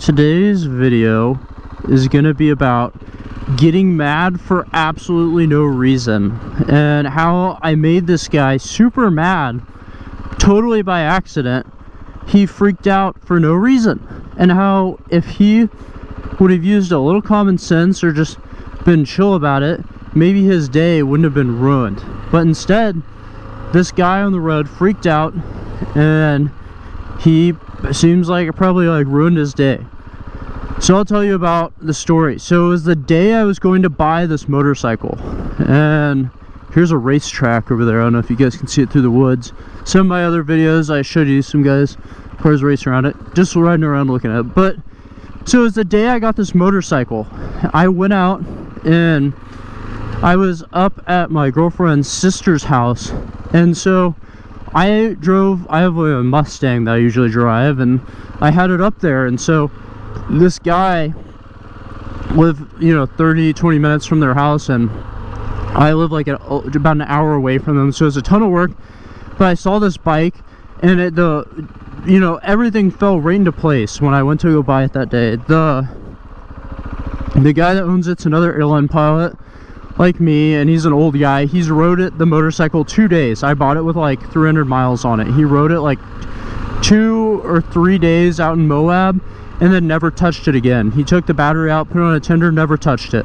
Today's video is gonna be about getting mad for absolutely no reason and how I made this guy super mad totally by accident. He freaked out for no reason, and how if he would have used a little common sense or just been chill about it, maybe his day wouldn't have been ruined. But instead, this guy on the road freaked out, and he seems like it probably ruined his day. So I'll tell you about the story. So it was the day I was going to buy this motorcycle, and here's a racetrack over there. I don't know if you guys can see it through the woods. Some of my other videos I showed you some guys cars racing around it, just riding around looking at it. But so it was the day I got this motorcycle. I went out and I was up at my girlfriend's sister's house, and so I have a Mustang that I usually drive, and I had it up there. And so this guy lived 30-20 minutes from their house, and I live like about an hour away from them, so it was a ton of work. But I saw this bike, and everything fell right into place when I went to go buy it that day. The guy that owns it's another airline pilot like me, and he's an old guy. He's rode the motorcycle 2 days. I bought it with like 300 miles on it. He rode it like 2 or 3 days out in Moab, and then never touched it again. He took the battery out, put it on a tender, never touched it.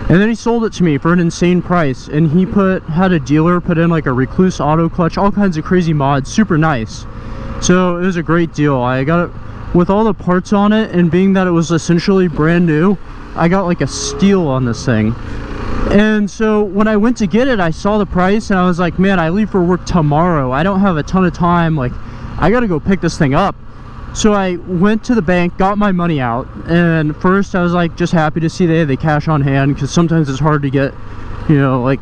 And then he sold it to me for an insane price, and he had a dealer put in like a Recluse auto clutch, all kinds of crazy mods, super nice. So it was a great deal. I got it with all the parts on it, and being that it was essentially brand new, I got like a steal on this thing. And so when I went to get it, I saw the price, and I was like, man, I leave for work tomorrow. I don't have a ton of time. Like, I gotta go pick this thing up. So I went to the bank, got my money out, and first I was like just happy to see they had the cash on hand, because sometimes it's hard to get like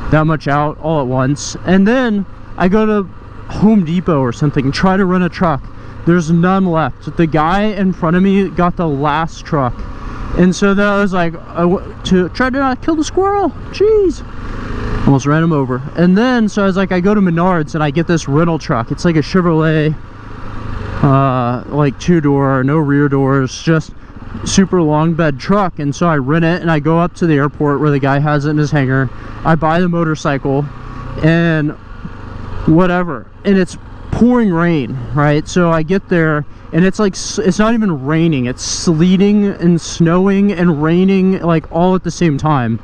that much out all at once. And then I go to Home Depot or something, try to rent a truck. There's none left. The guy in front of me got the last truck, and so then I was like, to try to not kill the squirrel, jeez, almost ran him over. And then so I was like, I go to Menards and I get this rental truck. It's like a Chevrolet, like 2-door, no rear doors, just super long bed truck. And so I rent it, and I go up to the airport where the guy has it in his hangar. I buy the motorcycle and whatever, and it's pouring rain, right? So I get there, and it's like, it's not even raining, it's sleeting and snowing and raining like all at the same time,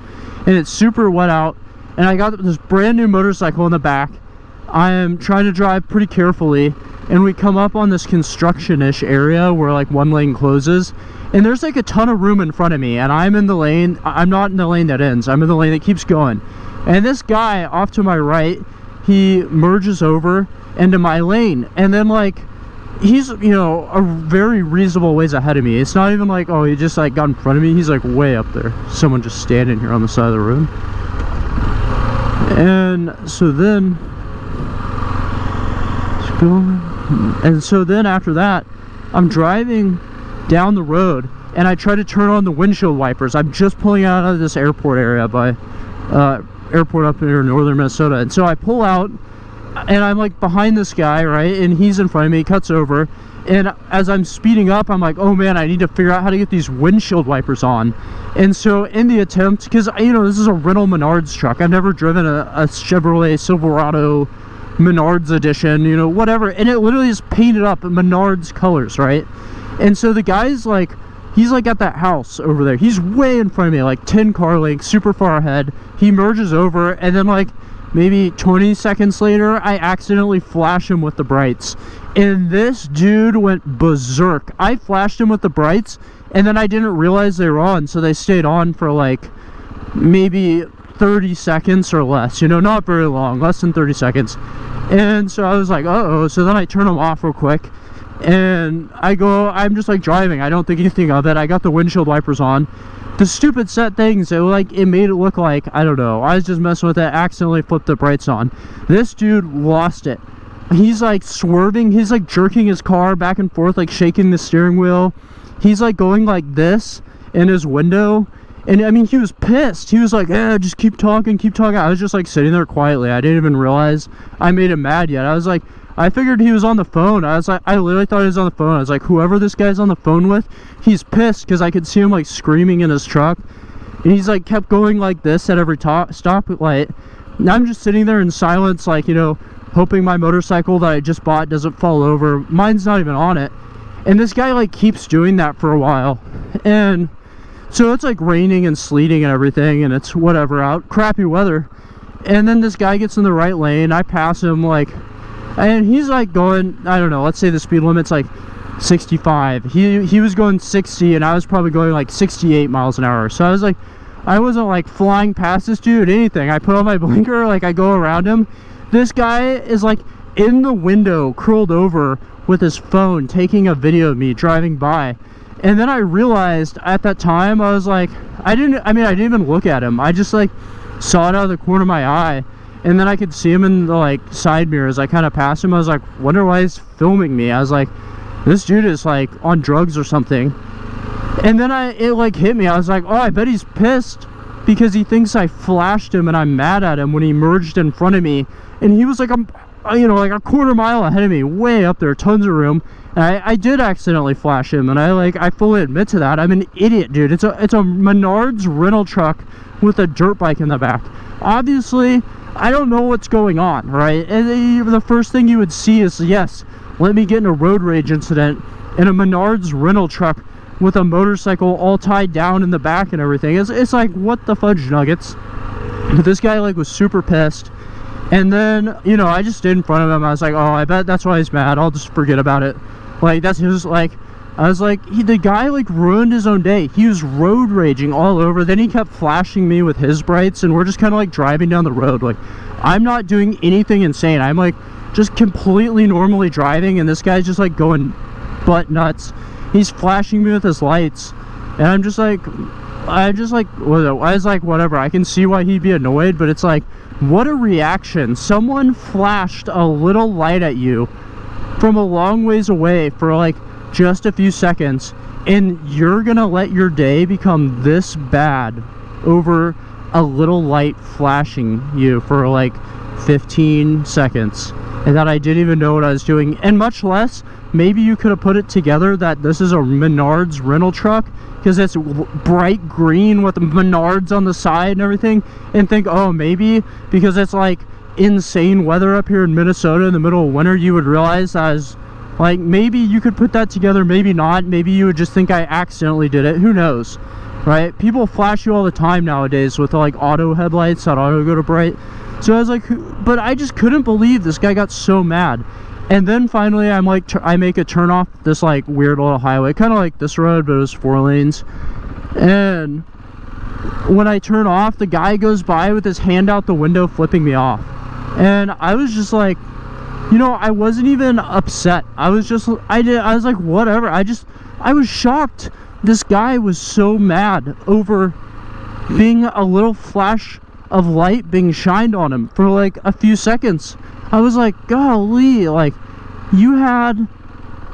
and it's super wet out. And I got this brand new motorcycle in the back. I am trying to drive pretty carefully, and we come up on this construction-ish area where like one lane closes, and there's like a ton of room in front of me, and I'm in the lane. I'm not in the lane that ends, I'm in the lane that keeps going. And this guy off to my right, he merges over into my lane, and then like he's a very reasonable ways ahead of me. It's not even like, oh, he just like got in front of me. He's like way up there, someone just standing here on the side of the road. And so then after that, I'm driving down the road, and I try to turn on the windshield wipers. I'm just pulling out of this airport area by airport up here in northern Minnesota. And so I pull out, and I'm like behind this guy, right, and he's in front of me. He cuts over, and as I'm speeding up, I'm like, oh man, I need to figure out how to get these windshield wipers on. And so in the attempt, because this is a rental Menards truck, I've never driven a Chevrolet Silverado Menards edition, whatever, and it literally is painted up in Menards colors, right? And so the guy's like, he's like at that house over there, he's way in front of me, like 10 car lengths, super far ahead. He merges over, and then like maybe 20 seconds later, I accidentally flash him with the brights, and this dude went berserk. I flashed him with the brights, and then I didn't realize they were on, so they stayed on for like maybe 30 seconds or less, not very long, less than 30 seconds. And so I was like, uh-oh. So then I turn them off real quick, and I'm just like driving, I don't think anything of it. I got the windshield wipers on. The stupid set things, it made it look like, I don't know, I was just messing with it, accidentally flipped the brights on. This dude lost it. He's like swerving, he's like jerking his car back and forth, like shaking the steering wheel. He's like going like this in his window, and I mean, he was pissed. He was like, just keep talking. I was just like sitting there quietly. I didn't even realize I made him mad yet. I was like, I figured he was on the phone. I literally thought he was on the phone. I was like, whoever this guy's on the phone with, he's pissed, because I could see him like screaming in his truck, and he's like kept going like this at every stoplight. And I'm just sitting there in silence, like, you know, hoping my motorcycle that I just bought doesn't fall over. Mine's not even on it. And this guy like keeps doing that for a while. And so it's like raining and sleeting and everything, and it's whatever out, crappy weather. And then this guy gets in the right lane. I pass him, like, and he's like going, I don't know, let's say the speed limit's like 65. He was going 60, and I was probably going like 68 miles an hour. So I was like, I wasn't like flying past this dude, anything. I put on my blinker, like I go around him. This guy is like in the window, curled over with his phone, taking a video of me driving by. And then I realized at that time, I was like, I didn't even look at him. I just like saw it out of the corner of my eye. And then I could see him in the like side mirror as I kind of passed him. I was like, wonder why he's filming me. I was like, this dude is like on drugs or something. And then it like hit me. I was like, oh, I bet he's pissed because he thinks I flashed him and I'm mad at him when he merged in front of me. And he was like, you know, like a quarter mile ahead of me, way up there, tons of room. And I did accidentally flash him, and I fully admit to that. I'm an idiot, dude. It's a Menards rental truck with a dirt bike in the back. Obviously, I don't know what's going on, right? And the first thing you would see is, yes, let me get in a road rage incident in a Menards rental truck with a motorcycle all tied down in the back and everything. It's like, what the fudge nuggets? But this guy like was super pissed. And then, you know, I just stayed in front of him. I was like, oh, I bet that's why he's mad. I'll just forget about it. Like, that's his, like, I was like, the guy, like, ruined his own day. He was road raging all over. Then he kept flashing me with his brights, and we're just kind of, like, driving down the road. Like, I'm not doing anything insane. I'm, like, just completely normally driving, and this guy's just, like, going butt nuts. He's flashing me with his lights, and I was like, whatever. I can see why he'd be annoyed, but it's like, what a reaction. Someone flashed a little light at you from a long ways away for like just a few seconds, and you're gonna let your day become this bad over a little light flashing you for like 15 seconds, and that I didn't even know what I was doing. And much less, maybe you could have put it together that this is a Menards rental truck because it's bright green with Menards on the side and everything, and think, oh, maybe because it's like insane weather up here in Minnesota in the middle of winter, you would realize that is, like, maybe you could put that together, maybe not. Maybe you would just think I accidentally did it. Who knows, right? People flash you all the time nowadays with like auto headlights that auto go to bright. So I was like, but I just couldn't believe this guy got so mad. And then finally I'm like, I make a turn off this like weird little highway, kind of like this road, but it was 4 lanes. And when I turn off, the guy goes by with his hand out the window flipping me off. And I was just like, you know, I wasn't even upset. I was just, I was like, whatever. I was shocked. This guy was so mad over being a little flash of light being shined on him for like a few seconds. I was like, golly, like, you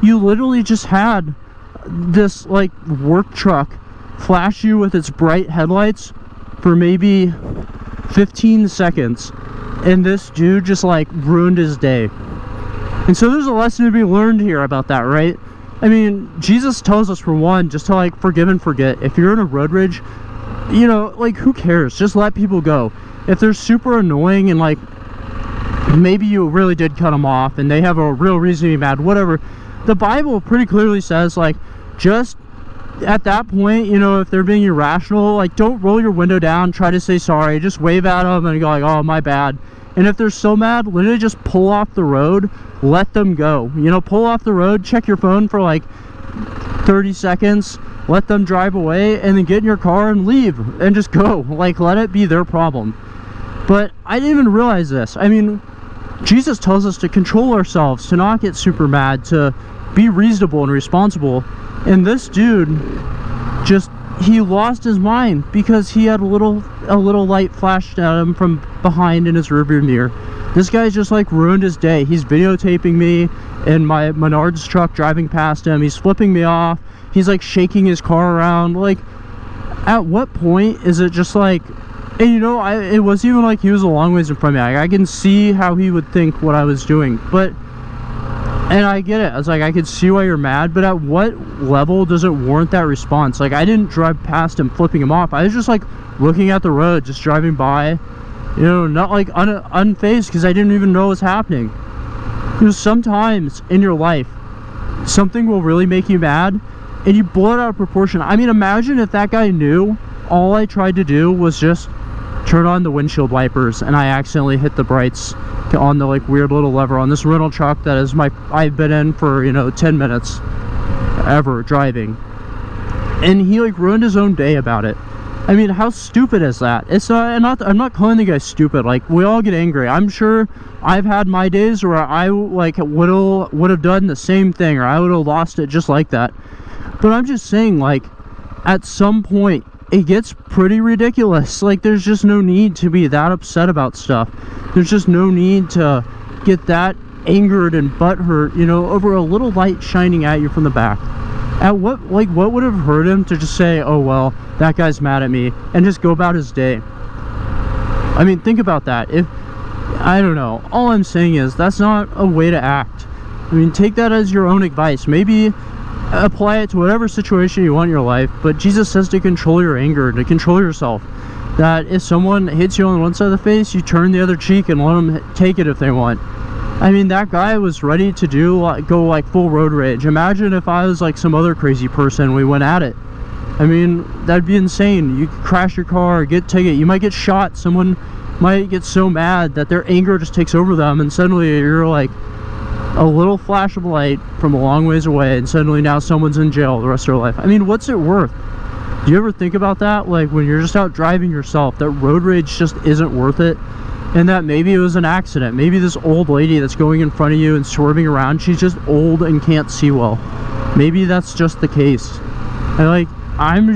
literally just had this like work truck flash you with its bright headlights for maybe 15 seconds, and this dude just like ruined his day. And so there's a lesson to be learned here about that, right? I mean, Jesus tells us, for one, just to like forgive and forget. If you're in a road rage, you know, like, who cares? Just let people go. If they're super annoying and like maybe you really did cut them off and they have a real reason to be mad, whatever, the Bible pretty clearly says, like, just at that point, you know, if they're being irrational, like, don't roll your window down, try to say sorry, just wave at them and go like, oh, my bad. And if they're so mad, literally just pull off the road, let them go. You know, pull off the road, check your phone for like 30 seconds, let them drive away, and then get in your car and leave and just go. Like, let it be their problem. But I didn't even realize this. I mean, Jesus tells us to control ourselves, to not get super mad, to be reasonable and responsible. And this dude just, he lost his mind because he had a little light flashed at him from behind in his rearview mirror. This guy's just like ruined his day. He's videotaping me in my Menards truck driving past him. He's flipping me off. He's like shaking his car around. Like, at what point is it just like, and you know, it wasn't even like he was a long ways in front of me. I can see how he would think what I was doing, but And I get it. I was like, I could see why you're mad, but at what level does it warrant that response? Like, I didn't drive past him flipping him off. I was just like looking at the road, just driving by, you know, not like unfazed, because I didn't even know what was happening. Because sometimes in your life, something will really make you mad and you blow it out of proportion. I mean, imagine if that guy knew all I tried to do was just turn on the windshield wipers and I accidentally hit the brights on the like weird little lever on this rental truck that is I've been in for, you know, 10 minutes ever driving, and he like ruined his own day about it. I mean, how stupid is that? It's not, I'm not calling the guy stupid. Like, we all get angry. I'm sure I've had my days where I like would have done the same thing, or I would have lost it just like that. But I'm just saying, like, at some point it gets pretty ridiculous. Like, there's just no need to be that upset about stuff. There's just no need to get that angered and butthurt, you know, over a little light shining at you from the back. At what would have hurt him to just say, oh well, that guy's mad at me, and just go about his day? I mean, think about that. If, I don't know, all I'm saying is that's not a way to act. I mean, take that as your own advice. Maybe apply it to whatever situation you want in your life, but Jesus says to control your anger, to control yourself. That if someone hits you on one side of the face, you turn the other cheek and let them take it if they want. I mean, that guy was ready to go like full road rage. Imagine if I was like some other crazy person, we went at it. I mean, that'd be insane. You could crash your car, get ticket, you might get shot. Someone might get so mad that their anger just takes over them, and suddenly you're like a little flash of light from a long ways away, and suddenly now someone's in jail the rest of their life. I mean, what's it worth? Do you ever think about that? Like, when you're just out driving yourself, that road rage just isn't worth it? And that maybe it was an accident. Maybe this old lady that's going in front of you and swerving around, she's just old and can't see well. Maybe that's just the case. And like, I'm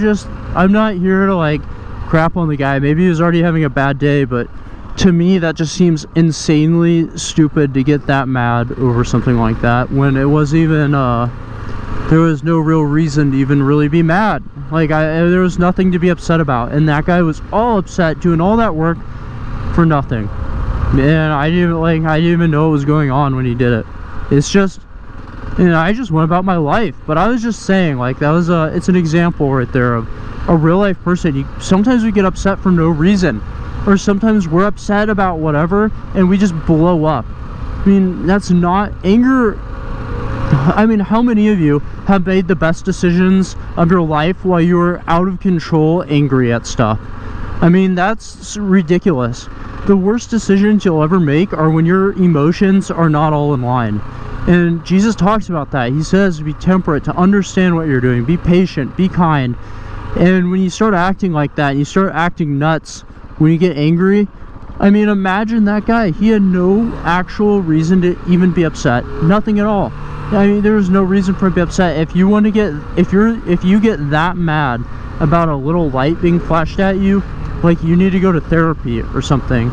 not here to like crap on the guy. Maybe he was already having a bad day, but to me that just seems insanely stupid to get that mad over something like that, when it was even there was no real reason to even really be mad. Like, there was nothing to be upset about, and that guy was all upset doing all that work for nothing. And I didn't even know what was going on when he did it. It's just, you know, I just went about my life. But I was just saying, like, that was it's an example right there of a real life person. Sometimes we get upset for no reason, or sometimes we're upset about whatever and we just blow up. I mean, that's not anger. I mean, how many of you have made the best decisions of your life while you were out of control, angry at stuff? I mean, that's ridiculous. The worst decisions you'll ever make are when your emotions are not all in line. And Jesus talks about that. He says to be temperate, to understand what you're doing, be patient, be kind. And when you start acting like that, you start acting nuts when you get angry, I mean, imagine that guy. He had no actual reason to even be upset. Nothing at all. I mean, there was no reason for him to be upset. If you want to get, if you get that mad about a little light being flashed at you, like, you need to go to therapy or something.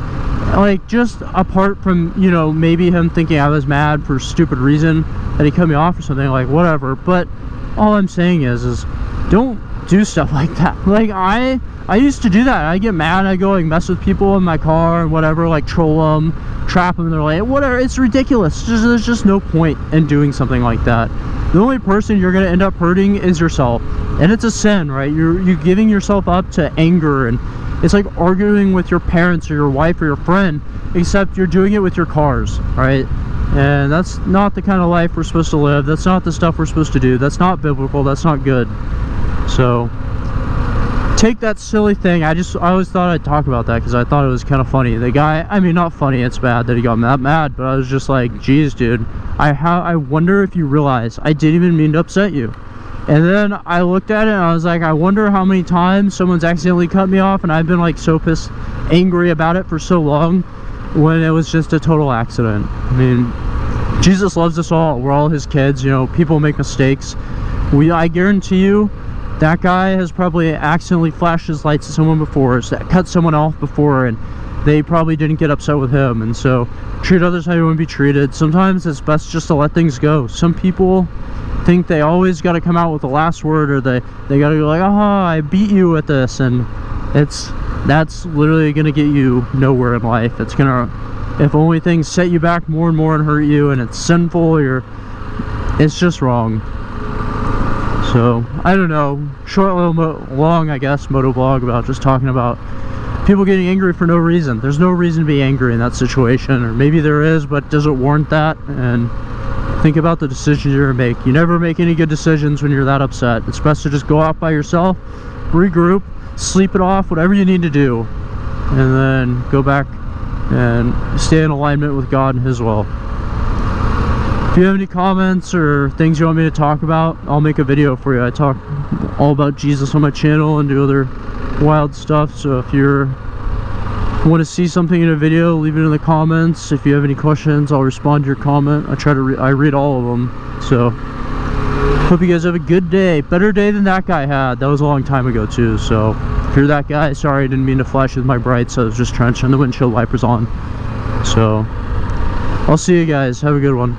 Like, just apart from, you know, maybe him thinking I was mad for a stupid reason that he cut me off or something, like, whatever. But all I'm saying is don't do stuff like that. Like, I used to do that. I get mad, I go like mess with people in my car and whatever, like troll them, trap them, and they're like, whatever. It's ridiculous. There's just no point in doing something like that. The only person you're gonna end up hurting is yourself, and it's a sin, right? You're giving yourself up to anger, and it's like arguing with your parents or your wife or your friend, except you're doing it with your cars, right? And that's not the kind of life we're supposed to live. That's not the stuff we're supposed to do. That's not biblical. That's not good. So take that silly thing. I always thought I'd talk about that because I thought it was kind of funny. The guy, I mean, not funny, it's bad that he got mad, but I was just like, geez, dude, I wonder if you realize I didn't even mean to upset you. And then I looked at it and I was like, I wonder how many times someone's accidentally cut me off and I've been like so angry about it for so long when it was just a total accident. I mean, Jesus loves us all. We're all his kids, you know, people make mistakes. I guarantee you that guy has probably accidentally flashed his lights at someone before, cut someone off before, and they probably didn't get upset with him. And so treat others how you want to be treated. Sometimes it's best just to let things go. Some people think they always got to come out with the last word, or they got to go like, aha, I beat you at this, and that's literally gonna get you nowhere in life. It's gonna if only things set you back more and more and hurt you, and it's sinful, it's just wrong. So I don't know, short little long I guess motovlog about just talking about people getting angry for no reason. There's no reason to be angry in that situation, or maybe there is, but does it warrant that? And think about the decisions you're gonna make. You never make any good decisions when you're that upset. It's best to just go out by yourself, regroup, sleep it off, whatever you need to do, and then go back and stay in alignment with God and His will. If you have any comments or things you want me to talk about, I'll make a video for you. I talk all about Jesus on my channel and do other wild stuff, so if you want to see something in a video, leave it in the comments. If you have any questions, I'll respond to your comment. I read all of them. So hope you guys have a good day, better day than that guy had. That was a long time ago too, so if you're that guy, sorry, I didn't mean to flash with my brights. I was just trying to turn the windshield wipers on. So I'll see you guys, have a good one.